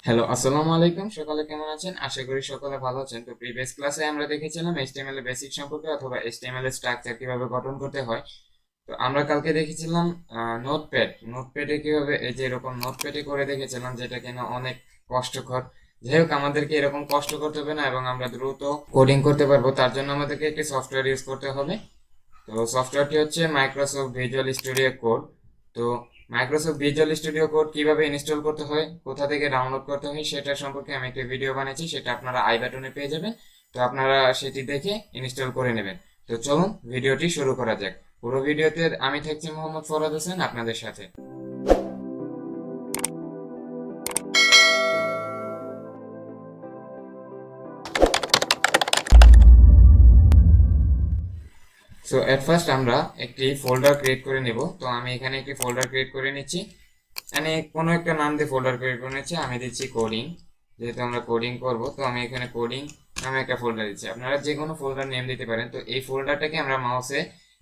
Hello, আসসালামু আলাইকুম। সকালে কেমন আছেন? আশা করি সকলে ভালো আছেন। তো প্রিভিয়াস ক্লাসে আমরা দেখেছিলাম HTML এর বেসিক সম্পর্কে অথবা HTML এর স্ট্রাকচার কিভাবে গঠন করতে হয়। তো আমরা কালকে দেখেছিলাম নোটপ্যাডে কিভাবে এই যে এরকম নোটপ্যাডে করে দেখেছিলাম, যেটা কিনা অনেক কষ্টকর। যাই হোক, আমাদেরকে এরকম কষ্ট করতে হবে না এবং আমরা দ্রুত কোডিং করতে পারবো। তার জন্য আমাদেরকে একটি সফটওয়্যার ইউজ করতে হবে। তো সফটওয়্যারটি হচ্ছে মাইক্রোসফট ভিজুয়াল স্টুডিও কোড। তো মাইক্রোসফট ভিজুয়াল স্টুডিও কোড কিভাবে ইনস্টল করতে হয়, কোথা থেকে ডাউনলোড করতে হয়, সেটা সম্পর্কে আমি একটা ভিডিও বানিয়েছি, সেটা আপনারা আই বাটনে পেয়ে যাবেন। তো আপনারা সেটি দেখে ইনস্টল করে নেবেন। তো চলুন ভিডিওটি শুরু করা যাক। পুরো ভিডিওতে আমি থাকছি মোহাম্মদ ফরাদ হোসেন আপনাদের সাথে। সো এট ফার্স্ট আমরা একটি ফোল্ডার ক্রিয়েট করে নেব। তো আমি এখানে একটি ফোল্ডার ক্রিয়েট করে নিচ্ছি। মানে কোনো একটা নাম দিয়ে ফোল্ডার ক্রিয়েট করে নিচ্ছি। আমি দিচ্ছি কোডিং, যেহেতু আমরা কোডিং করব। তো আমি এখানে কোডিং নামে একটা ফোল্ডার দিচ্ছি। আপনারা যে কোনো ফোল্ডার নেম দিতে পারেন। তো এই ফোল্ডারটাকে আমরা মাউসে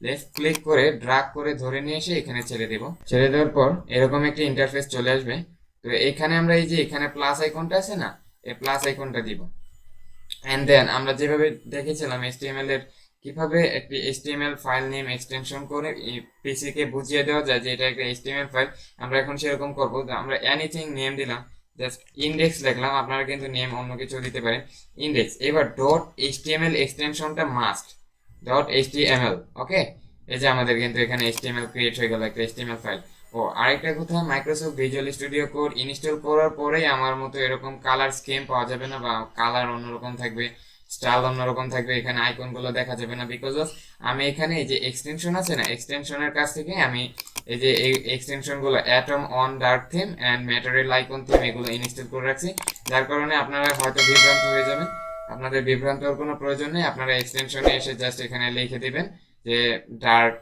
লেফট ক্লিক করে ড্রাগ করে ধরে নিয়ে এসে এখানে ছেড়ে দেব। ছেড়ে দেওয়ার পর এরকম একটি ইন্টারফেস চলে আসবে। তো এখানে আমরা এই যে এখানে প্লাস আইকনটা আছে না, এই প্লাস আইকনটা দিব। এন্ড দেন আমরা যেভাবে দেখেছিলাম HTML এর কিভাবে একটি HTML ফাইল নেম এক্সটেনশন করে পিসি কে বুঝিয়ে দেওয়া যায় যে এটা একটা HTML ফাইল, আমরা এখন সেরকম করব। আমরা এনিথিং নেম দিলাম, জাস্ট ইন্ডেক্স লিখলাম। আপনারা কিন্তু নেম অন্য কিছু দিতে পারেন, ইন্ডেক্স। এবার ডট HTML এক্সটেনশনটা মাস্ট ডট HTML। ওকে, এই যে আমাদের কিন্তু এখানে HTML ক্রিয়েট হয়ে গেল, একটা HTML ফাইল। ও আরেকটা কথা, Microsoft visual studio code install করার পরেই আমার মতো এরকম কালার স্কিম পাওয়া যাবে না, বা কালার অন্যরকম থাকবে, স্টাইল অন্যরকম থাকবে, এখানে আইকনগুলো দেখা যাবে না। বিকজ অফ আমি এখানে এই যে এক্সটেনশন আছে না, এক্সটেনশনের কাছ থেকে আমি এই যে এই এক্সটেনশনগুলো Atom One Dark theme and Material Icon theme এগুলো ইনস্টল করে রাখছি, যার কারণে আপনারা হয়তো বিভ্রান্ত হয়ে যাবেন। আপনাদের বিভ্রান্ত হওয়ার কোনো প্রয়োজন নেই। আপনারা এক্সটেনশনে এসে জাস্ট এখানে লিখে দিবেন যে ডার্ক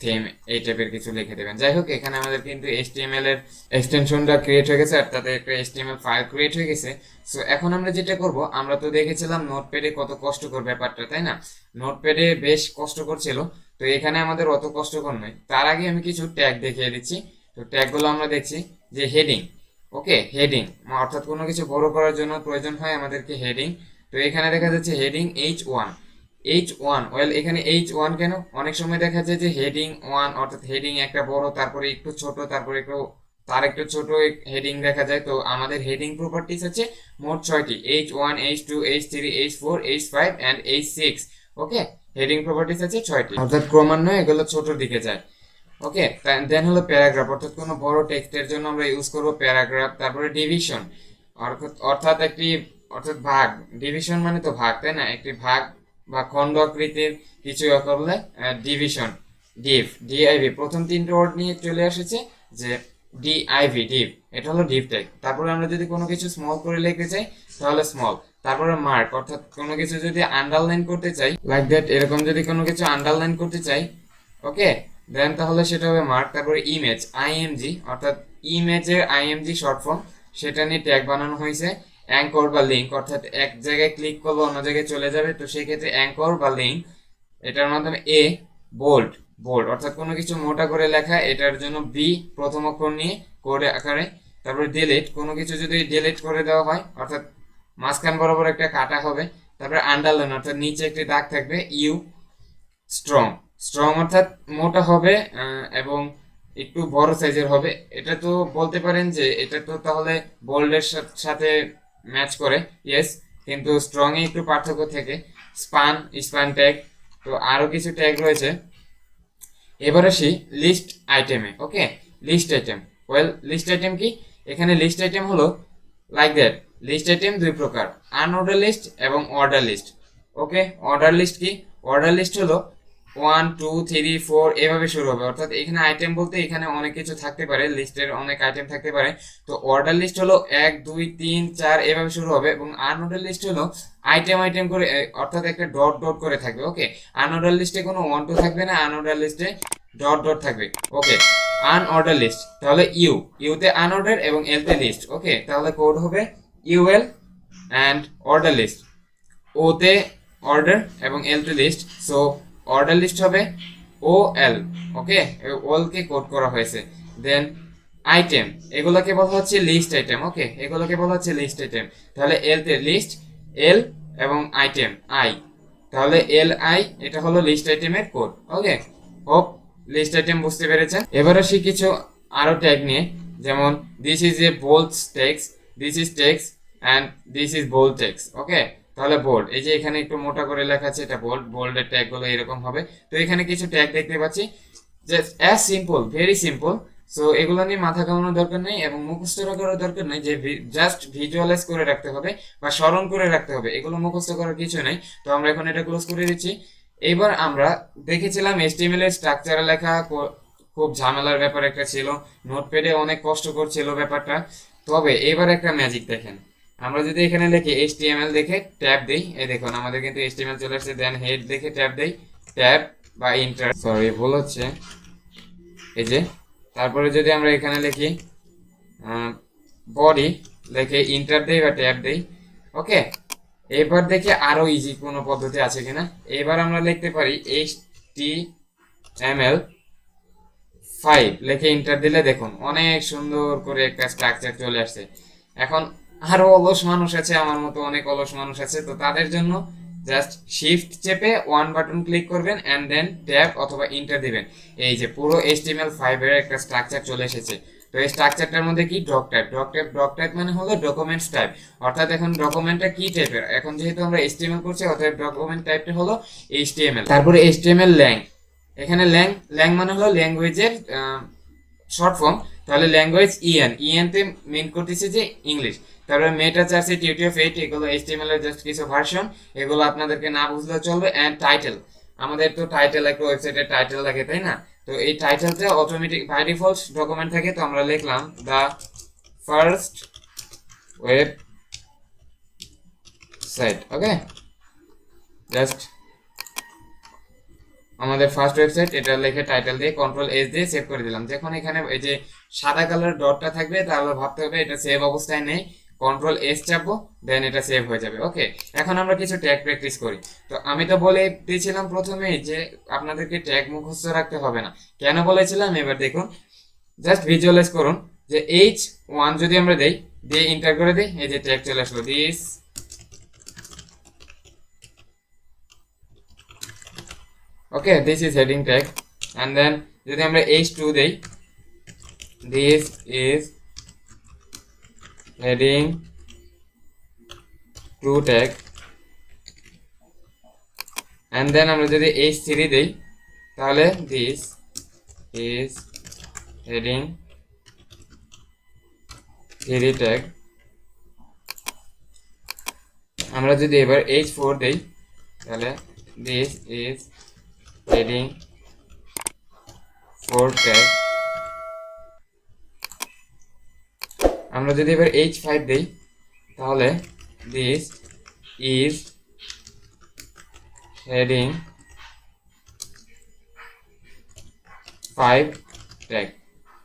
থিম, এই টাইপের কিছু লিখে দেবেন। যাই হোক, এখানে আমাদের কিন্তু HTML এর এক্সটেনশনটা ক্রিয়েট হয়ে গেছে আর তাতে একটা HTML ফাইল ক্রিয়েট হয়ে গেছে। সো এখন আমরা যেটা করব, আমরা তো দেখেছিলাম নোটপ্যাডে কত কষ্টকর ব্যাপারটা, তাই না? নোটপ্যাডে বেশ কষ্টকর ছিল। তো এখানে আমাদের অত কষ্টকর নয়। তার আগে আমি কিছু ট্যাগ দেখিয়ে দিচ্ছি। তো ট্যাগগুলো আমরা দেখছি যে হেডিং। ওকে, হেডিং অর্থাৎ কোনো কিছু বড় করার জন্য প্রয়োজন হয় আমাদেরকে হেডিং। তো এখানে দেখা যাচ্ছে হেডিং H1। H1, ওয়েল এখানে H1 কেন? অনেক সময় দেখা যায় যে হেডিং 1 অর্থাৎ হেডিং একটা বড়, তারপরে একটু ছোট, তারপরে একটু তার একটু ছোট হেডিং দেখা যায়। তো আমাদের হেডিং প্রপার্টিজ আছে মোট 6টি, H1, H2, H3, H4, H5 and H6। Okay, heading properties আছে 6টি, অর্থাৎ ক্রমান্বয়ে এগুলো ছোটর দিকে যায়। ওকে, দেন হলো প্যারাগ্রাফ, অর্থাৎ কোনো বড় টেক্সটের জন্য আমরা ইউজ করব প্যারাগ্রাফ। তারপরে ডিভিশন, অর্থাৎ একটি অর্থাৎ ভাগ। ডিভিশন মানে তো ভাগ, তাই না? একটি ভাগ বা খণ্ড আকৃতির কিছু করলে ডিভিশন। ডিআইভি, প্রথম তিনটে ওয়ার্ড নিয়ে চলে এসেছে যে ডিআইভি, ডিভ, এটা হলো ডিভ ট্যাগ। তারপরে আমরা যদি কোনো কিছু স্মল করে লিখতে চাই তাহলে স্মল। তারপরে মার্ক, অর্থাৎ কোনো কিছু যদি আন্ডারলাইন করতে চাই, লাইক দ্যাট, এরকম যদি কোনো কিছু আন্ডারলাইন করতে চাই, ওকে, দেন তাহলে সেটা হবে মার্ক। তারপরে ইমেজ, আইএমজি, অর্থাৎ ইমেজের আইএমজি শর্ট ফর্ম, সেটা নিয়ে ট্যাগ বানানো হয়েছে। অ্যাঙ্কর বা লিঙ্ক, অর্থাৎ এক জায়গায় ক্লিক করলে অন্য জায়গায় চলে যাবে, তো সেই ক্ষেত্রে অ্যাঙ্কর বা লিঙ্ক। এটার মাধ্যমে বোল্ড, অর্থাৎ কোনো কিছু মোটা করে লেখা, এটার জন্য বি প্রথম অক্ষর নিয়ে কোড আকারে। তারপরে ডিলিট, কোনো কিছু যদি ডিলিট করে দেওয়া হয় অর্থাৎ মাঝখান বরাবর একটা কাটা হবে। তারপরে আন্ডারলাইন, অর্থাৎ নিচে একটি দাগ থাকবে। ইউ, স্ট্রং, অর্থাৎ মোটা হবে এবং একটু বড় সাইজের হবে। এটা তো বলতে পারেন যে এটা তো তাহলে বোল্ডের সাথে ম্যাচ করে, ইয়েস, কিন্তু স্ট্রং এ একটু পার্থক্য থেকে। Span tag. তো আরো কিছু ট্যাগ রয়েছে। এবার আসি লিস্ট আইটেমে। Okay, list item, well list item কি? এখানে লিস্ট আইটেম হলো লাইক দ্যাট। লিস্ট আইটেম দুই প্রকার, আনঅর্ডার লিস্ট এবং order list. Okay, order list কি? অর্ডার লিস্ট হলো 1, 2, 3, 4 এভাবে শুরু হবে, অর্থাৎ এখানে আইটেম বলতে এখানে অনেক কিছু থাকতে পারে, লিস্টের অনেক আইটেম থাকতে পারে। তো অর্ডার লিস্ট হলো 1, 2, 3, 4 এভাবে শুরু হবে, এবং আনঅর্ডার লিস্ট হলো আইটেম করে, অর্থাৎ একটা ডট ডট করে থাকবে। ওকে, আনঅর্ডার লিস্টে কোনো 1, 2 থাকবে না, আনঅর্ডার লিস্টে ডট ডট থাকবে। ওকে, আনঅর্ডার লিস্ট তাহলে ইউতে আনঅর্ডার এবং এলতে লিস্ট। ওকে, তাহলে কোড হবে ইউএল অ্যান্ড অর্ডার লিস্ট। ওতে অর্ডার এবং এলতে লিস্ট, সো অর্ডার লিস্ট হবে ও এল। ওকে, ওল কে কোড করা হয়েছে। দেন আইটেম, এগুলোকে বলা হচ্ছে লিস্ট আইটেম। ওকে, এগুলোকে বলা হচ্ছে লিস্ট আইটেম। তাহলে এল তে লিস্ট, এল এবং আইটেম আই, তাহলে এল আই এটা হলো লিস্ট আইটেমের কোড। ওকে, হোপ লিস্ট আইটেম বুঝতে পেরেছেন। এবার আসি কিছু আরো ট্যাগ নিয়ে, যেমন this is a bold text, this is text and this is bold text. Okay, তাহলে বোল্ড, এই যে এখানে একটু মোটা করে লেখা আছে, এটা বোল্ড, বোল্ডের ট্যাগ গুলো এরকম হবে। তো এখানে কিছু ট্যাগ দেখতে পাচ্ছি, just as simple, very simple. So এগুলো নিয়ে মাথা ঘামানোর দরকার নেই এবং মুখস্থ করার দরকার নেই, যে জাস্ট ভিজুয়ালাইজ করে রাখতে হবে বা স্মরণ করে রাখতে হবে, এগুলো মুখস্থ করার কিছু নেই। তো আমরা এখন এটা ক্লোজ করে দিচ্ছি। এবার আমরা দেখেছিলাম এইচটিএমএল এর স্ট্রাকচারে লেখা খুব ঝামেলার ব্যাপার একটা ছিল, নোটপ্যাডে অনেক কষ্টকর ছিল ব্যাপারটা। তবে এবার একটা ম্যাজিক দেখেন, আমরা যদি এখানে লিখি এইচটিএমএল দেখে ট্যাব দেই, এই দেখুন আমাদের কিন্তু এইচটিএমএল চলে আসছে, দেন হেড দেখে ট্যাব দেই, ট্যাব বা ইন্টার, সরি ভুল হচ্ছে, এই যে। তারপরে যদি আমরা এখানে লিখি বডি, লিখে ইন্টার দেই বা ট্যাব দেই। ওকে, এবার দেখি আরো ইজি কোনো পদ্ধতি আছে কিনা। এবার আমরা লিখতে পারি HTML5 লিখে ইন্টার দিলে দেখুন অনেক সুন্দর করে একটা স্ট্রাকচার চলে আসছে। এখন আরো অলস মানুষ আছে, আমার মতো অনেক অলস মানুষ আছে, তো তাদের জন্য জাস্ট শিফট চেপে ওয়ান বাটন ক্লিক করবেন এন্ড দেন ট্যাব অথবা ইন্টার দিবেন। এই যে পুরো HTML5 এর একটা স্ট্রাকচার চলে এসেছে। তো এই স্ট্রাকচারটার মধ্যে কি ডক টাইপ, ডক টাইপ মানে হলো ডকুমেন্টস টাইপ, অর্থাৎ এখন ডকুমেন্টটা কি টাইপের, এখন যেহেতু আমরা HTML করছি অতএব ডকুমেন্ট টাইপটা হলো HTML। তারপরে HTML ল্যাং, এখানে ল্যাং, ল্যাং মানে হলো ল্যাঙ্গুয়েজের শর্ট ফর্ম, তাহলে ল্যাঙ্গুয়েজ ইএন তে মিন করতেছে যে ইংলিশ। তারপরে মেটা চার্সে টিউটি অফ 8, এগুলো HTML এর জাস্ট কিছু ভার্সন, এগুলো আপনাদেরকে না বুঝলেও চলবে। এন্ড টাইটেল, আমাদের তো টাইটেল একটা ওয়েবসাইটের টাইটেল লাগে তাই না, তো এই টাইটেলটা অটোমেটিক বাই ডিফল্ট ডকুমেন্ট থাকে, তো আমরা লিখলাম the first web site. Okay, just আমাদের ফার্স্ট ওয়েবসাইট, এটা লিখে টাইটেল দিয়ে কন্ট্রোল এস দিয়ে সেভ করে দিলাম। যখন এখানে এই যে সাদা কালার ডটটা থাকবে তাহলে ভাবতে হবে এটা সেভ অবস্থায় নেই, কন্ট্রোল এস চাপবো, দেন এটা সেভ হয়ে যাবে। ওকে, এখন আমরা কিছু ট্যাগ প্র্যাকটিস করি। তো আমি তো বলে দিয়েছিলাম প্রথমেই যে আপনাদেরকে ট্যাগ মুখস্থ রাখতে হবে না, কেন বলেছিলাম এবার দেখুন, জাস্ট ভিজুয়ালাইজ করুন যে H1 যদি আমরা দেই, দিয়ে ইন্টার করে দিই, এই যে ট্যাগ চলে আসলো this. Okay, this is heading tag. And then যদি আমরা H2 দেই, this is heading two tag. And then আমরা যদি H3 দেই, তাহলে দিস ইজ হেডিং 3 ট্যাগ। আমরা যদি এবার H4 দেই, তাহলে দিস ইজ হেডিং 4 ট্যাগ। আমরা যদি এবার H5 দেই, তাহলে দিস ইজ হেডিং 5 ট্যাগ।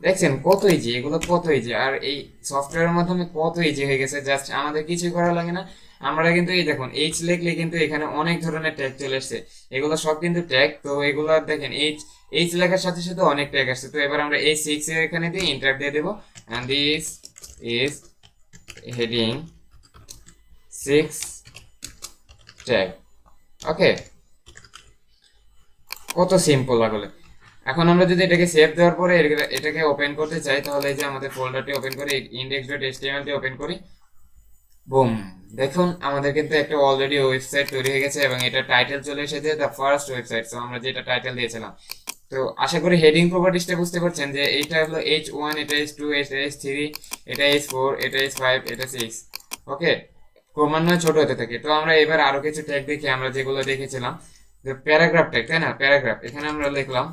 দেখছেন কত ইজি, এগুলো কত ইজি, আর এই সফটওয়্যারের মাধ্যমে কত ইজি হয়ে গেছে, জাস্ট আমাদের কিছুই করা লাগে না। আমরা কিন্তু এই দেখুন এইচ লিখলে কিন্তু এখানে অনেক ধরনের ট্যাগ চলে আসছে, এগুলো সব কিন্তু ট্যাগ। তো এগুলো দেখেন এইচ লেখার সাথে সাথে অনেক ট্যাগ আসছে। তো এবার আমরা H6 এর এখানে দিয়ে ইন্টার দিয়ে দেবো, and this is heading 6 tag. Okay, কত সিম্পল লাগলো। এখন আমরা যদি এটাকে সেভ দেওয়ার পরে এটাকে ওপেন করতে চাই, তাহলে এই যে আমাদের ফোল্ডারটি ওপেন করি, index.html টি ওপেন করি, বুম, দেখুন আমাদের কিন্তু একটা অলরেডি ওয়েবসাইট তৈরি হয়ে গেছে এবং এটা টাইটেল চলে এসেছে দ্য ফার্স্ট ওয়েবসাইট। সো আমরা যেটা টাইটেল দিয়েছিলাম, তো আশা করি হেডিং প্রপার্টিসটা বুঝতে পারছেন যে এইটা হলো H1, এটা H2, এটা H3, এটা H4, এটা H5, এটা 6। ওকে, ক্রমান্বয়ে ছোট হতে থাকে। তো আমরা এবার আরো কিছু ট্যাগ দেখি, আমরা যেগুলো দেখেছিলাম যে প্যারাগ্রাফ ট্যাগ, তাই না, প্যারাগ্রাফ, এখানে আমরা লিখলাম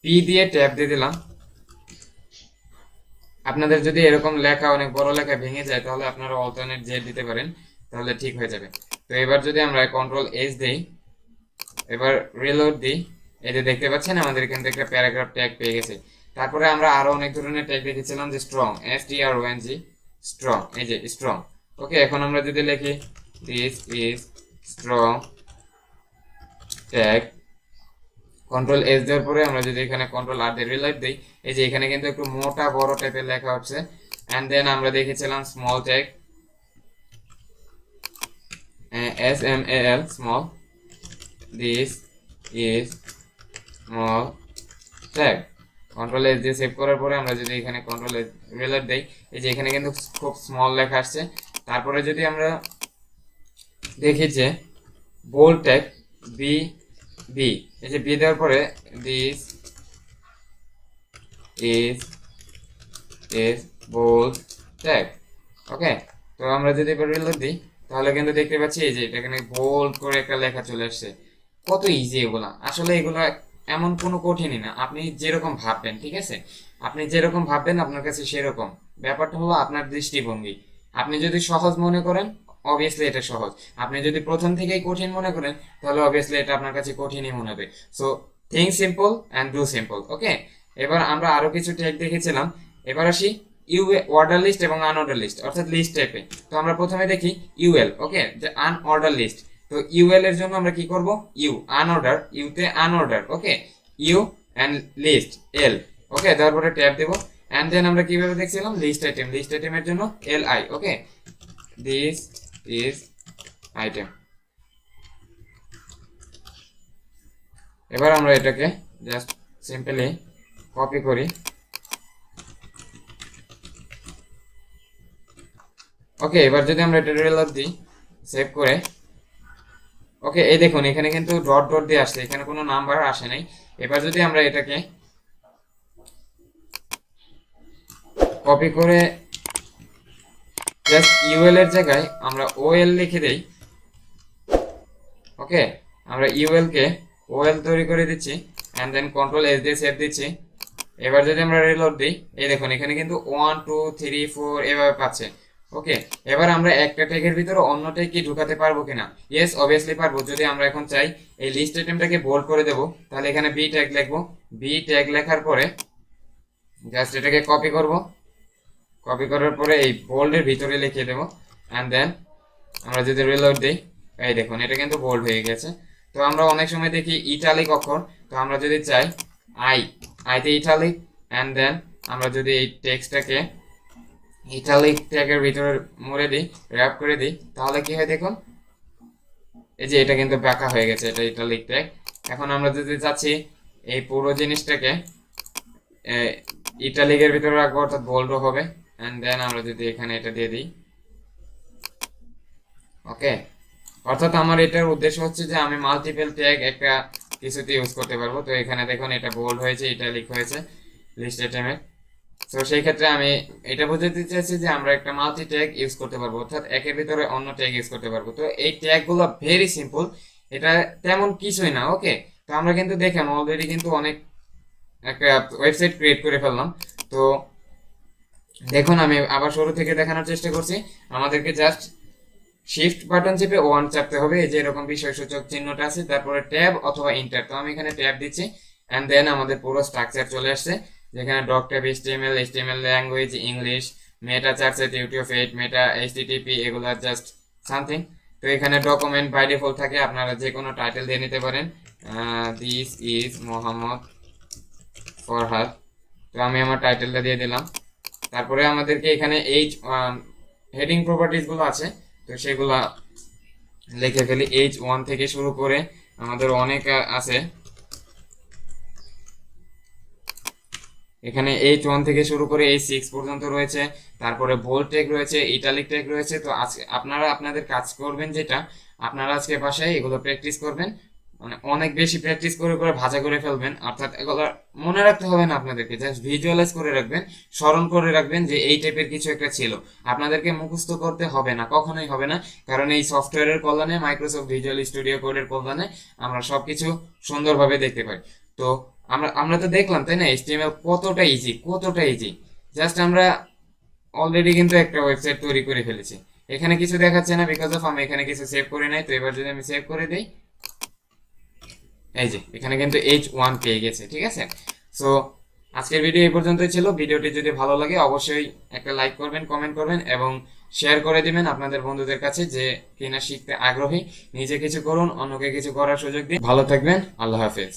পি দিয়ে ট্যাব দিয়ে দিলাম। আপনাদের যদি এরকম লেখা অনেক বড় লেখা ভেঙে যায়, তাহলে আপনারা অল্টারনেট জেড দিতে পারেন, তাহলে ঠিক হয়ে যাবে। তো এবার যদি আমরা কন্ট্রোল এস দেই, এবার রিলোড দিই, এই যে দেখতে পাচ্ছেন আমাদের এখান থেকে একটা প্যারাগ্রাফ ট্যাগ পেয়ে গেছে। তারপরে আমরা আরো অনেক ধরনের ট্যাগ দেখেছিলাম, যে স্ট্রং, STRONG, স্ট্রং, এই যে স্ট্রং। ওকে, এখন আমরা যদি লিখি this is strong tag, control S দেওয়ার পরে আমরা যদি এখানে কন্ট্রোল আর দিয়ে রিলাইট দিই, এই যে এখানে কিন্তু একটু মোটা বড় টাইপের লেখা হচ্ছে। অ্যান্ড দেন আমরা দেখেছিলাম small tag, SMAL small, this is small tag. Control S দিয়ে সেভ করার পরে আমরা যদি এখানে কন্ট্রোল এস রিলাইট দেই, এই যে এখানে কিন্তু খুব স্মল লেখা আসছে। তারপরে যদি আমরা দেখি যে বোল্ড ট্যাগ বি, এই যে বি দেওয়ার পরে দিস ইজ বোল্ড ট্যাগ। ওকে, তো আমরা যদি এবার রিলোড দিই তাহলে কিন্তু দেখতে পাচ্ছি এই যে এটা এখানে বোল্ড করে একটা লেখা চলে আসছে। কত ইজি এগুলা, আসলে এগুলা এমন কোনো কঠিনই না, আপনি যেরকম ভাববেন, ঠিক আছে, আপনি যেরকম ভাববেন আপনার কাছে সেরকম। ব্যাপারটা হলো আপনার দৃষ্টিভঙ্গি। আপনি যদি সহজ মনে করেন অবভিয়াসলি এটা সহজ, আপনি যদি প্রথম থেকেই কঠিন মনে করেন তাহলে অবভিয়াসলি এটা আপনার কাছে কঠিনই মনে হবে। So think simple and do simple. Okay, এবার আমরা আরো কিছু ট্যাগ দেখেছিলাম, এবার আসি অর্ডার লিস্ট এবং আনঅর্ডার লিস্ট, অর্থাৎ লিস্ট টাইপে। তো আমরা প্রথমে দেখি ইউএল, ওকে, যে আনঅর্ডার লিস্ট। তো ইউএল এর জন্য আমরা কি করব, আনঅর্ডার, ইউতে unorder, okay, U and list L, okay, তারপরে ট্যাব দেব। অ্যান্ড দেন আমরা কিভাবে দেখছিলাম লিস্ট আইটেমের জন্য LI, okay, this is item. এবার আমরা এটাকে জাস্ট সিম্পলি কপি করি। ওকে, এবার যদি আমরা এটা রিলোড দিই সেভ করে, ওকে, এই দেখুন এখানে কিন্তু ডট ডট দিয়ে আসছে, এখানে কোনো নাম্বার আসে নাই। এবার যদি আমরা এটাকে কপি করে জাস্ট ইউএল এর জায়গায় আমরা ওএল লিখে দেই, ওকে, আমরা ইউএল কে ওএল তৈরি করে দিচ্ছি। অ্যান্ড দেন কন্ট্রোল এস দিয়ে সেভ দিচ্ছি। এবার যদি আমরা রিলোড দিই, এই দেখুন এখানে কিন্তু 1 2 3 4 এভাবে পাচ্ছে। ওকে, এবার আমরা একটা ট্যাগের ভিতরে অন্য ট্যাগ কি ঢুকাতে পারবো কিনা? ইয়েস, অবভিয়াসলি পারবো। যদি আমরা এখন চাই এই লিস্ট আইটেমটাকে বোল্ড করে দেবো, তাহলে এখানে বি ট্যাগ লিখবো। বি ট্যাগ লেখার পরে জাস্ট এটাকে কপি করব, কপি করার পরে এই বোল্ডের ভিতরে লিখে দেবো। অ্যান্ড দেন আমরা যদি রিলোড দিই, এই দেখুন এটা কিন্তু বোল্ড হয়ে গেছে। তো আমরা অনেক সময় দেখি ইটালিক অক্ষর, তো আমরা যদি চাই আইতে ইটালিক, অ্যান্ড দেন আমরা যদি এই টেক্সটটাকে ইটালিক ট্যাগের ভিতরে মুড়ে দিই, র্যাপ করে দিই, তাহলে কি হয় দেখুন, এই যে এটা কিন্তু বাঁকা হয়ে গেছে, এটা ইটালিক ট্যাগ। এখন আমরা যদি চাচ্ছি এই পুরো জিনিসটাকে ইটালিকের ভিতরে রাখবো, অর্থাৎ বোল্ডও হবে। অ্যান্ড দেন আমরা যদি এখানে এটা দিয়ে দিই, ওকে, অর্থাৎ আমার এটার উদ্দেশ্য হচ্ছে যে আমি মাল্টিপল ট্যাগ একটা কিছুতে ইউজ করতে পারবো। তো এখানে দেখুন এটা বোল্ড হয়েছে, ইটালিক হয়েছে লিস্ট আইটেমের। তো সেই ক্ষেত্রে আমি এটা বোঝাতে চাইছি যে আমরা একটা মাল্টি ট্যাগ ইউজ করতে পারবো, অর্থাৎ একের ভিতরে অন্য ট্যাগ ইউজ করতে পারবো। তো এই ট্যাগগুলো ভেরি সিম্পল, এটা তেমন কিছুই না। ওকে, তো আমরা কিন্তু দেখেন অলরেডি কিন্তু অনেক একটা ওয়েবসাইট ক্রিয়েট করে ফেললাম। তো দেখুন আমি আবার শুরু থেকে দেখানোর চেষ্টা করছি। আমাদেরকে জাস্ট শিফট বাটন চেপে 1 চাপতে হবে, এই যে এরকম বিষয়সূচক চিহ্নটা আছে, তারপরে ট্যাব অথবা ইন্টার। তো আমি এখানে ট্যাব দিচ্ছি। অ্যান্ড দেন আমাদের পুরো স্ট্রাকচার চলে আসছে, যেখানে doc tab HTML language English, meta charset YouTube 8 meta HTTP, এগুলো জাস্ট সামথিং। তো এখানে ডকুমেন্ট বাই ডিফল্ট থাকে, আপনারা যে কোনো টাইটেল দিয়ে নিতে পারেন, দিস ইজ মোহাম্মদ ফরহাদ। তো আমি আমার টাইটেলটা দিয়ে দিলাম। তারপরে আমাদেরকে এখানে হেডিং প্রপার্টিজ গুলো আছে, তো সেগুলা লিখে ফেলি। H1 থেকে শুরু করে আমাদের অনেক আছে, এখানে H1 থেকে শুরু করে H6 পর্যন্ত রয়েছে। তারপরে বোল্ড ট্যাগ রয়েছে, ইটালিক ট্যাগ রয়েছে। তো আজকে আপনারা আপনাদের কাজ করবেন যেটা, আপনারা আজকে বাসায় এগুলো প্র্যাকটিস করবেন, মানে অনেক বেশি প্র্যাকটিস করে করে ভাজা করে ফেলবেন। অর্থাৎ এগুলো মনে রাখতে হবে না আপনাদেরকে, জাস্ট ভিজুয়ালাইজ করে রাখবেন, স্মরণ করে রাখবেন যে এই টাইপের কিছু একটা ছিল। আপনাদেরকে মুখস্থ করতে হবে না, কখনোই হবে না, কারণ এই সফটওয়্যারের কল্যাণে, মাইক্রোসফট ভিজুয়াল স্টুডিও কোডের কল্যাণে আমরা সবকিছু সুন্দরভাবে দেখতে পাই। তো আমরা তো দেখলাম তাই না HTML কতটা ইজি, কতটা ইজি। জাস্ট আমরা অলরেডি কিন্তু একটা ওয়েবসাইট তৈরি করে ফেলেছি। এখানে কিছু দেখাচ্ছে না বিকজ অফ আমি এখানে কিছু সেভ করে নাই। তো এবার যদি আমি সেভ করে দিই, এই যে এখানে কিন্তু H1 পেয়ে গেছে, ঠিক আছে। সো আজকের ভিডিও এই পর্যন্তই ছিল। ভিডিওটি যদি ভালো লাগে অবশ্যই একটা লাইক করবেন, কমেন্ট করবেন এবং শেয়ার করে দিবেন আপনাদের বন্ধুদের কাছে, যে কিনা শিখতে আগ্রহী। নিজে কিছু করুন, অন্যকে কিছু করার সুযোগ দিন। ভালো থাকবেন, আল্লাহ হাফেজ।